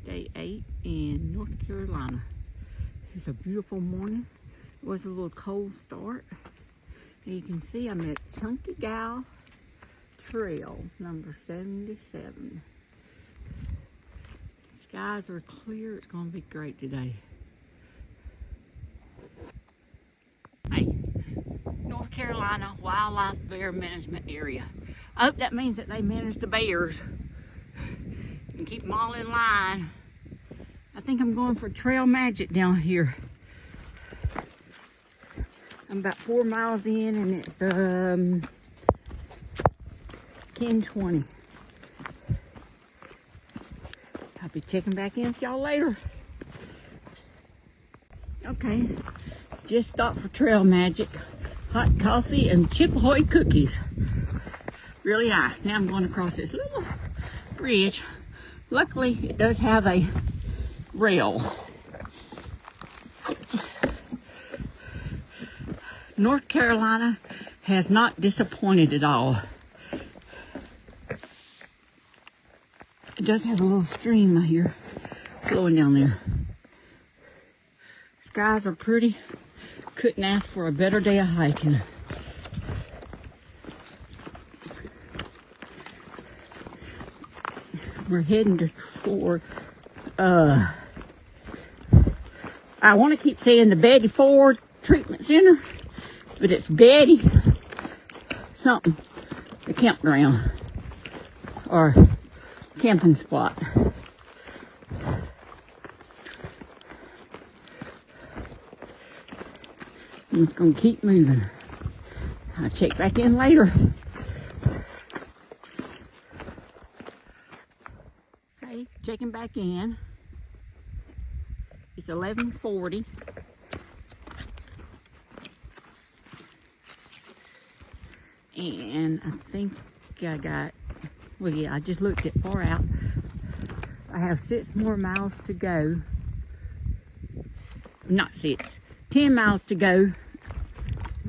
Day 8 in North Carolina. It's a beautiful morning. It was a little cold start. And you can see I'm at Chunky Gal Trail, number 77. Skies are clear. It's going to be great today. Hey, North Carolina Wildlife Bear Management Area. I hope that means that they manage the bears and keep them all in line. I think I'm going for trail magic down here. I'm about 4 miles in and it's 10:20. I'll be checking back in with y'all later. Okay, just stopped for trail magic. Hot coffee and Chip Ahoy cookies. Really nice. Now I'm going across this little bridge. Luckily, it does have a rail. North Carolina has not disappointed at all. It does have a little stream right here flowing down there. Skies are pretty. Couldn't ask for a better day of hiking. We're heading for, I want to keep saying the Betty Ford Treatment Center, but it's Betty something, the campground or camping spot. I'm just going to keep moving. I'll check back in later. Okay, checking back in. It's 11:40. And I think I got, well yeah, I just looked it far out. I have 6 more miles to go. Not 6, 10 miles to go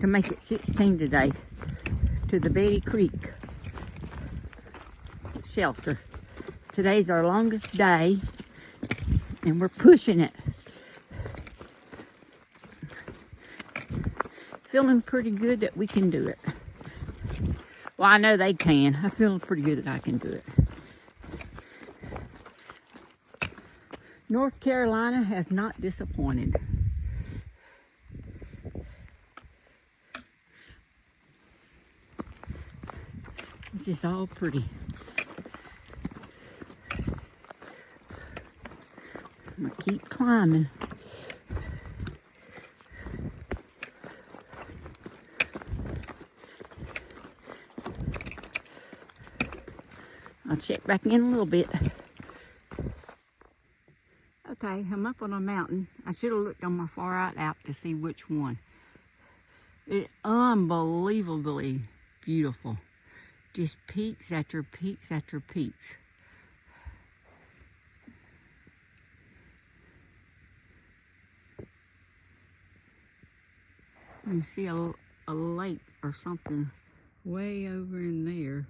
to make it 16 today to the Betty Creek shelter. Today's our longest day and we're pushing it. Feeling pretty good that we can do it. Well, I know they can. I feel pretty good that I can do it. North Carolina has not disappointed. It's just all pretty. I'm gonna keep climbing. I'll check back in a little bit. Okay, I'm up on a mountain. I should have looked on my far out app to see which one. It's unbelievably beautiful. Just peaks after peaks after peaks. You see a lake or something way over in there.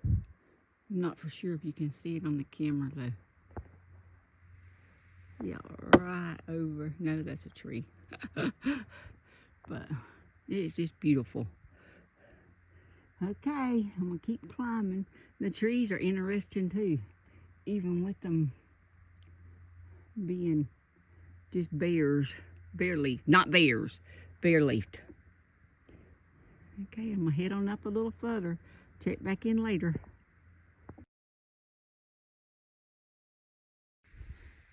I'm not for sure if you can see it on the camera though. Yeah, right over. No, that's a tree. But it's just beautiful. Okay, I'm gonna keep climbing. The trees are interesting too, even with them being just bare leaf, not bears, bare leafed. Okay, I'm gonna head on up a little further. Check back in later.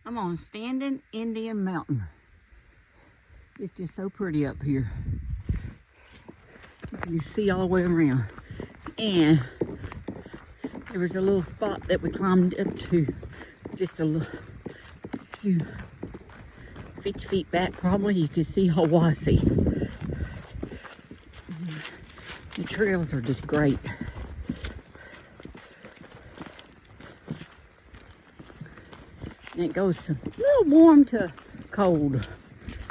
I'm on Standing Indian Mountain. It's just so pretty up here. You can see all the way around. And there was a little spot that we climbed up to. Just a few 50 feet back probably. You can see Hawaii. The trails are just great. And it goes from a little warm to cold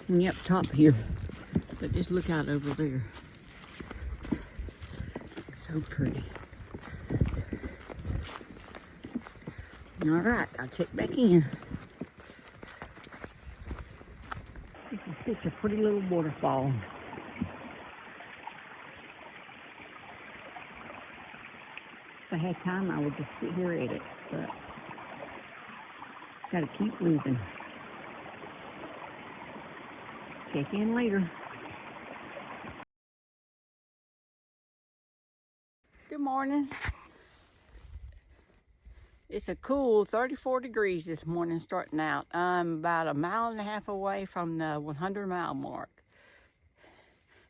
when you're up top here. But just look out over there. It's so pretty. All right, I'll check back in. This is such a pretty little waterfall. If I had time, I would just sit here at it, but gotta keep moving. Check in later. Good morning. It's a cool 34 degrees this morning starting out. I'm about 1.5 miles away from the 100-mile mark.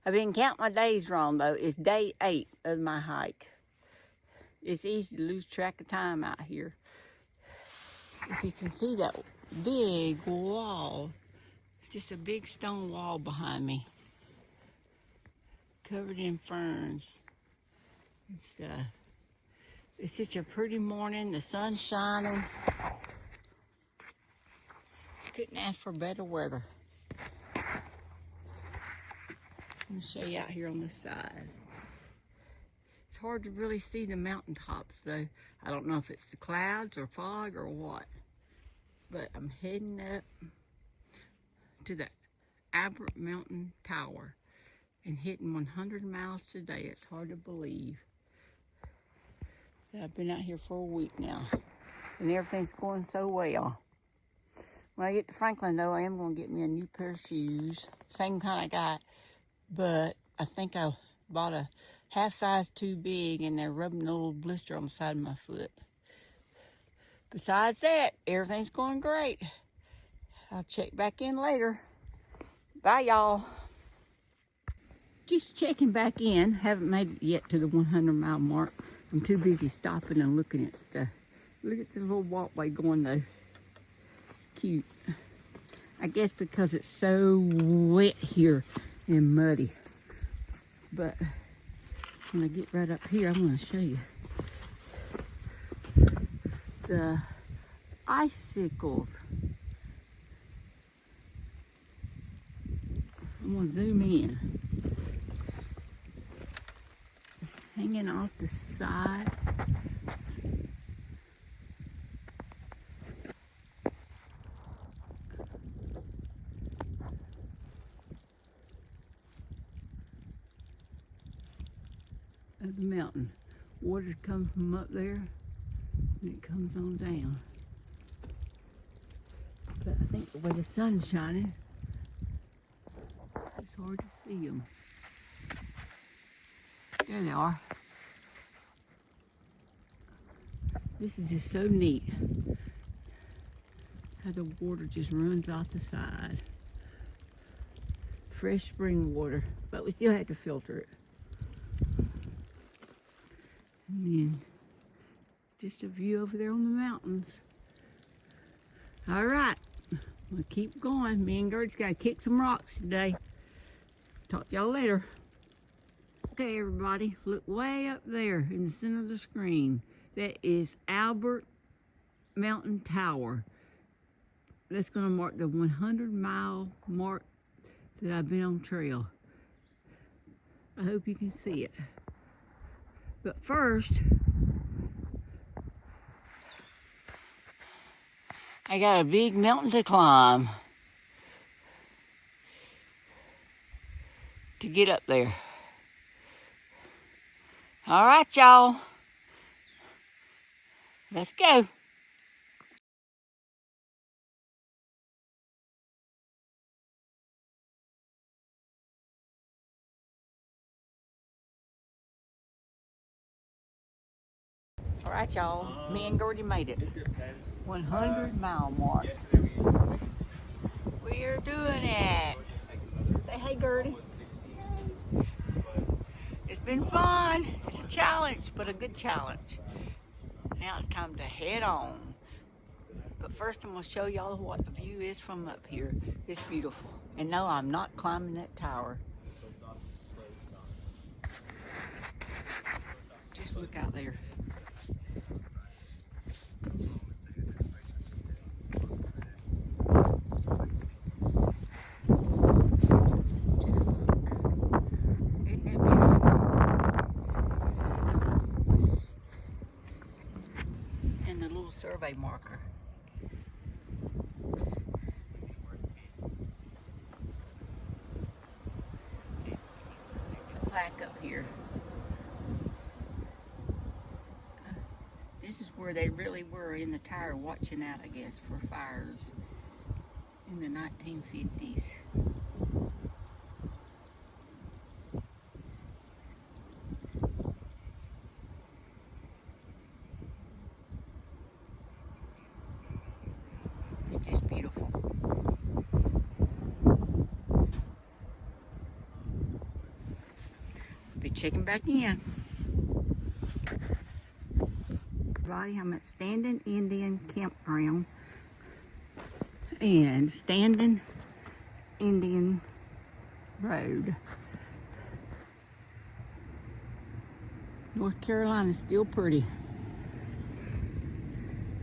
I've been counting my days wrong though. It's day 8 of my hike. It's easy to lose track of time out here. If you can see that big wall, just a big stone wall behind me, covered in ferns and stuff. It's such a pretty morning, the sun's shining. Couldn't ask for better weather. Let me show you out here on this side. It's hard to really see the mountaintops though. I don't know if it's the clouds or fog or what. But I'm heading up to the Albert Mountain Tower and hitting 100 miles today. It's hard to believe. I've been out here for a week now, and everything's going so well. When I get to Franklin, though, I am going to get me a new pair of shoes. Same kind I got, but I think I bought a half size too big, and they're rubbing a little blister on the side of my foot. Besides that, everything's going great. I'll check back in later. Bye, y'all. Just checking back in. Haven't made it yet to the 100-mile mark. I'm too busy stopping and looking at stuff. Look at this little walkway going though. It's cute. I guess because it's so wet here and muddy. But when I get right up here, I'm going to show you the icicles. I'm going to zoom in. Hanging off the side. Of the mountain. Water comes from up there and it comes on down. But I think the way the sun's shining, it's hard to see them. There they are. This is just so neat. How the water just runs off the side. Fresh spring water, but we still have to filter it. And then just a view over there on the mountains. All right, we'll keep going. Me and Gert's got to kick some rocks today. Talk to y'all later. Okay, everybody, look way up there in the center of the screen. That is Albert Mountain Tower. That's going to mark the 100-mile mark that I've been on trail. I hope you can see it. But first, I got a big mountain to climb to get up there. All right, y'all. Let's go. All right, y'all. Me and Gertie made it. 100-mile mark. We're doing it. Say hey, Gertie. It's been fun. It's a challenge, but a good challenge. Now it's time to head on. But first I'm going to show y'all what the view is from up here. It's beautiful. And no, I'm not climbing that tower. Just look out there. Just look. Isn't that beautiful? And the little little survey marker. A plaque up here. This is where they really were in the tower watching out, I guess, for fires in the 1950s. It's just beautiful. Be checking back in. I'm at Standing Indian Campground and Standing Indian Road. North Carolina's still pretty.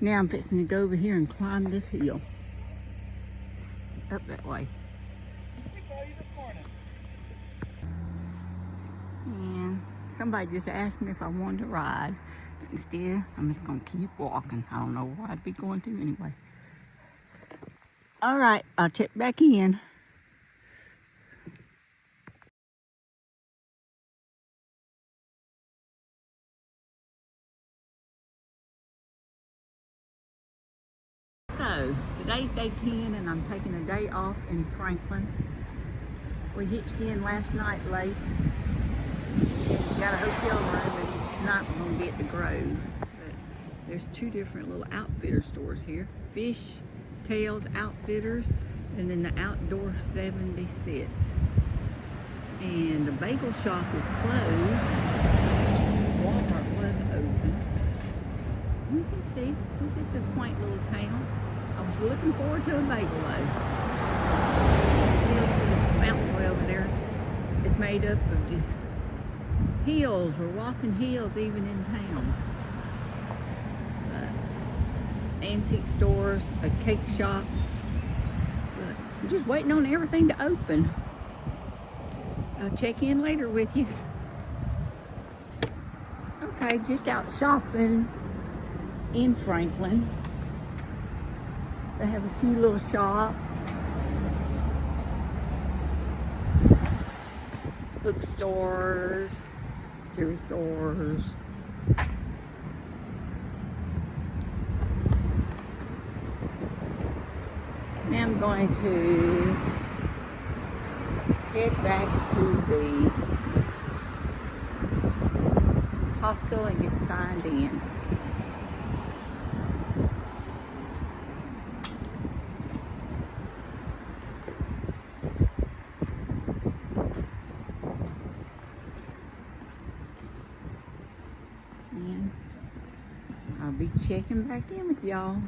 Now I'm fixing to go over here and climb this hill. Up that way. We saw you this morning. And somebody just asked me if I wanted to ride. But instead, I'm just gonna keep walking. I don't know where I'd be going to anyway. All right, I'll check back in. So, today's day 10 and I'm taking a day off in Franklin. We hitched in last night late. Got a hotel room and tonight we're gonna be at the Grove. But there's two different little outfitter stores here. Fish Tails Outfitters and then the Outdoor 76. And the bagel shop is closed. Walmart was open. You can see, this is a quaint little town. I was looking forward to a bagel though. The mountain way over there is made up of just hills. We're walking hills even in town. Antique stores, a cake shop. But I'm just waiting on everything to open. I'll check in later with you. Okay, just out shopping in Franklin. They have a few little shops. Bookstores, jewelry stores. Now I'm going to head back to the hostel and get signed in. And I'll be checking back in with y'all.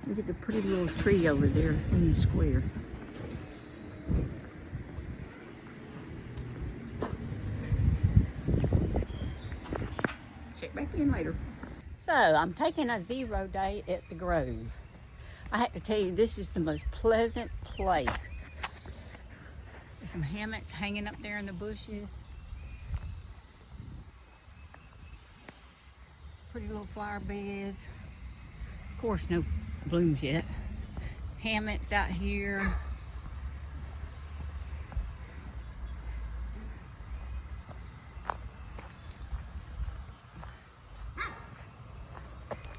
Look at the pretty little tree over there in the square. Check back in later. So, I'm taking a 0 day at the Grove. I have to tell you, this is the most pleasant place. There's some hammocks hanging up there in the bushes. Pretty little flower beds. Of course, no blooms yet. Hammocks out here.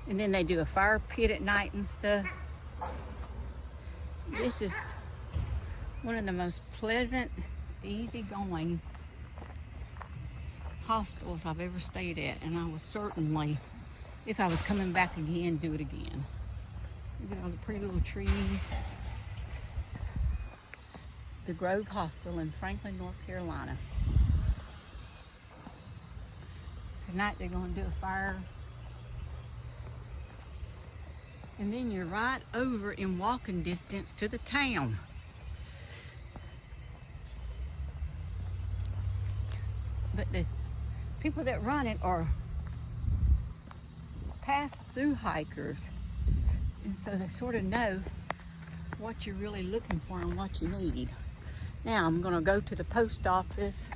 And then they do a fire pit at night and stuff. This is one of the most pleasant, easygoing hostels I've ever stayed at, and I will certainly, if I was coming back again, do it again. Look at all the pretty little trees. The Grove Hostel in Franklin, North Carolina. Tonight they're going to do a fire. And then you're right over in walking distance to the town. But the people that run it are pass-through hikers. And so they sort of know what you're really looking for and what you need. Now I'm gonna go to the post office,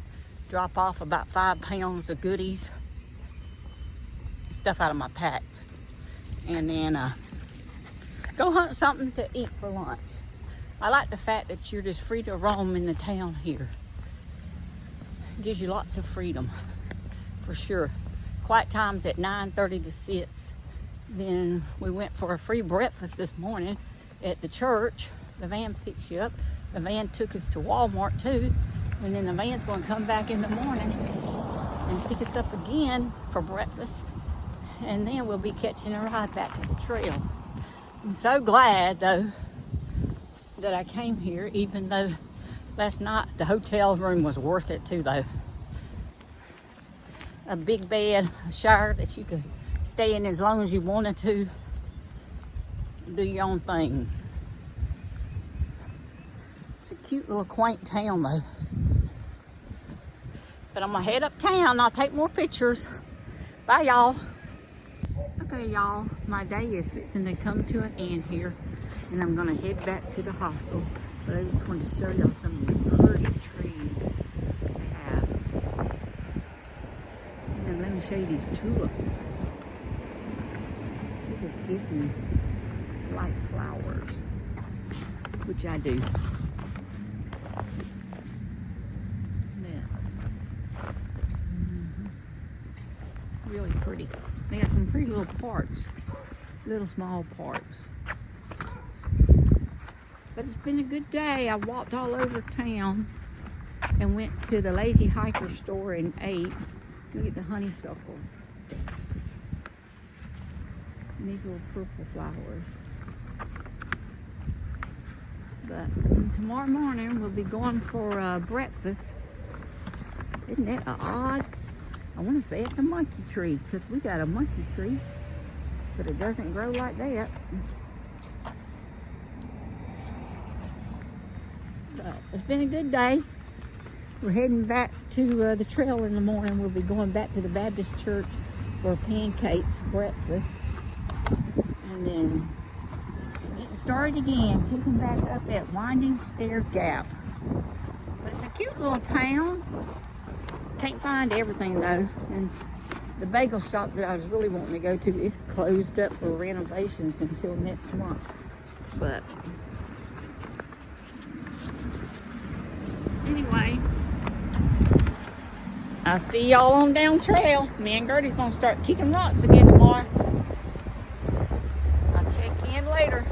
drop off about 5 pounds of goodies, stuff out of my pack. and then go hunt something to eat for lunch. I like the fact that you're just free to roam in the town here. It gives you lots of freedom, for sure. Quiet times at 9:30 to 6. Then we went for a free breakfast this morning at the church. The van picks you up. The van took us to Walmart too. And then the van's going to come back in the morning and pick us up again for breakfast. And then we'll be catching a ride back to the trail. I'm so glad though that I came here, even though last night the hotel room was worth it too though. A big bed, a shower that you could stay in as long as you wanted to. Do your own thing. It's a cute little quaint town though. But I'm gonna head uptown. I'll take more pictures. Bye y'all. Okay y'all, my day is fixing to come to an end here, and I'm gonna head back to the hostel. But I just wanted to show y'all some of these pretty trees they have. And then let me show you these tulips. This is if you like flowers, which I do. Really pretty. They got some pretty little parks, little small parks. But it's been a good day. I walked all over town and went to the Lazy Hiker store and ate. Look at the honeysuckles. And these little purple flowers. But tomorrow morning we'll be going for breakfast. Isn't that odd? I want to say it's a monkey tree because we got a monkey tree, but it doesn't grow like that. But it's been a good day. We're heading back to the trail in the morning. We'll be going back to the Baptist church for pancakes, breakfast, and then getting started again, picking back up that winding stair gap. But it's a cute little town. Can't find everything though, and the bagel shop that I was really wanting to go to is closed up for renovations until next month. But anyway, I'll see y'all on down trail. Me and Gertie's gonna start kicking rocks again tomorrow. I'll check in later.